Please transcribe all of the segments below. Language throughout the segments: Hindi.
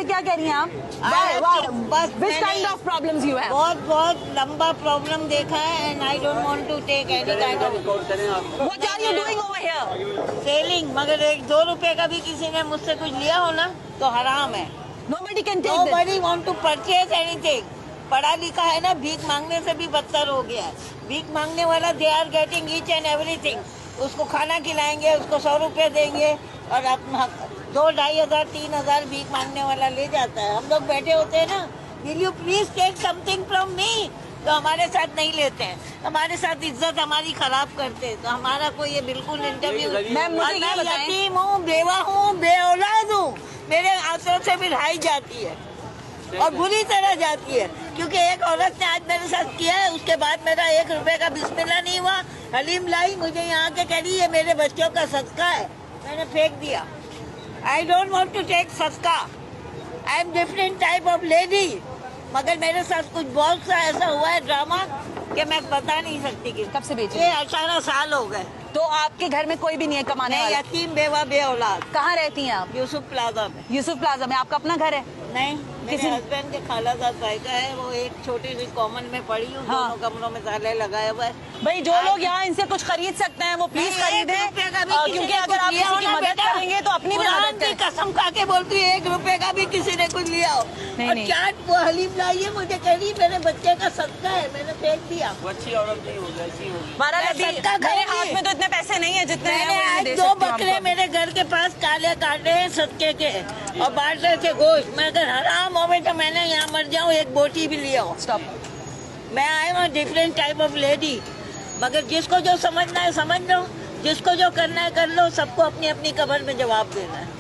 क्या कह रही हैं आप? बस Which kind of problems you have? बहुत लंबा प्रॉब्लम देखा है and I don't want to take any kind of What are you doing over here? Selling. मगर 1-2 रुपए का भी किसी ने मुझसे कुछ लिया हो ना तो हराम है। Nobody can take this. Nobody want to purchase anything. पढ़ा लिखा है ना, भीख मांगने से भी बदतर हो गया है। भीख मांगने वाला they are getting each and everything. उसको खाना खिलाएंगे, उसको 100 रुपए देंगे और अपना 2-2.5 हजार 3 हजार भीख मांगने वाला ले जाता है। हम लोग बैठे होते हैं ना, will you please take something from me, तो हमारे साथ नहीं लेते हैं, हमारे साथ इज्जत हमारी खराब करते हैं। तो हमारा कोई ये बिल्कुल इंटरव्यू। मैम, मुझे ये बताएं। यतीम हूँ, बेवा हूँ, बेऔलाद हूँ, मेरे हाथों से भी ढाई जाती है और बुरी तरह जाती है, क्योंकि एक औरत ने आज मेरे साथ किया है, उसके बाद मेरा 1 रुपए का बिस्मिल्लाह नहीं हुआ। हलीम लाई, मुझे यहाँ के कह रही है मेरे बच्चों का सदका है, मैंने फेंक दिया। I don't want to take सदका, I am different type of lady. मगर मेरे साथ कुछ बहुत सा ऐसा हुआ है ड्रामा कि मैं बता नहीं सकती कि कब से बेच रही ये हैं? 18 साल हो गए। तो आपके घर में कोई भी नहीं है कमाने मैं वाला? यतीम बेवा बे औलाद। कहाँ रहती हैं आप? यूसुफ प्लाजा में। यूसुफ प्लाजा में। आपका अपना घर है? नहीं, मेरे किसी- हस्बैंड के खालाजाद भाई का है, वो एक छोटी सी कॉमन में पड़ी हूँ। हाँ। दोनों कमरों में ताले लगाए हुए हैं। भाई जो लोग यहाँ इनसे कुछ खरीद सकते हैं वो प्लीज नहीं, खरीदें, 1 रुपए का भी किसी क्योंकि ने अगर कुछ आप लिया किसी हो की ना मदद बेटा, करेंगे तो अपनी भी कुरान मदद की करें। कसम खा के बोलती है 1 रुपए का भी किसी ने कुछ लिया हो। नहीं, और नहीं। चाट वो हलीम लाई है, मुझे कह रही मेरे बच्चे का सदका है, मैंने फेंक दिया। वो अच्छी औरत नहीं होगी, ऐसी होगी। बहरहाल मैं अभी सदका मेरे करूंगी। हाथ में तो इतने पैसे नहीं है जितने हैं मैंने वो आज दे 2 सकती हूँ बकरे आपको। मेरे घर के पास काले काटे हैं सदके के और बांटे थे गोश्त। मैं अगर हराम हो तो मैंने यहाँ मर जाऊँ, एक बोटी भी लिया हो। स्टॉप। मैं आई हूँ डिफरेंट टाइप ऑफ लेडी। मगर जिसको जो समझना है समझ लो, जिसको जो करना है कर लो, सबको अपनी अपनी कब्र में जवाब देना है।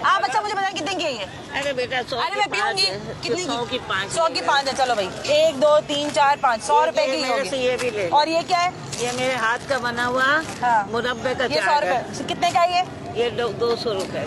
आप अच्छा मुझे बताएं कितने की है ये? अरे बेटा 100 अरे मैं पीऊंगी। कितनी 100 की 5। 100 की 5 है। चलो भाई 1 2 3 4 5 100 रुपए की मेरे से होगी। ये भी ले। और ये क्या है? ये मेरे हाथ का बना हुआ हाँ। मुरब्बे का ये 100 चाट है। रुपए। कितने का है ये? ये 200 रुपए।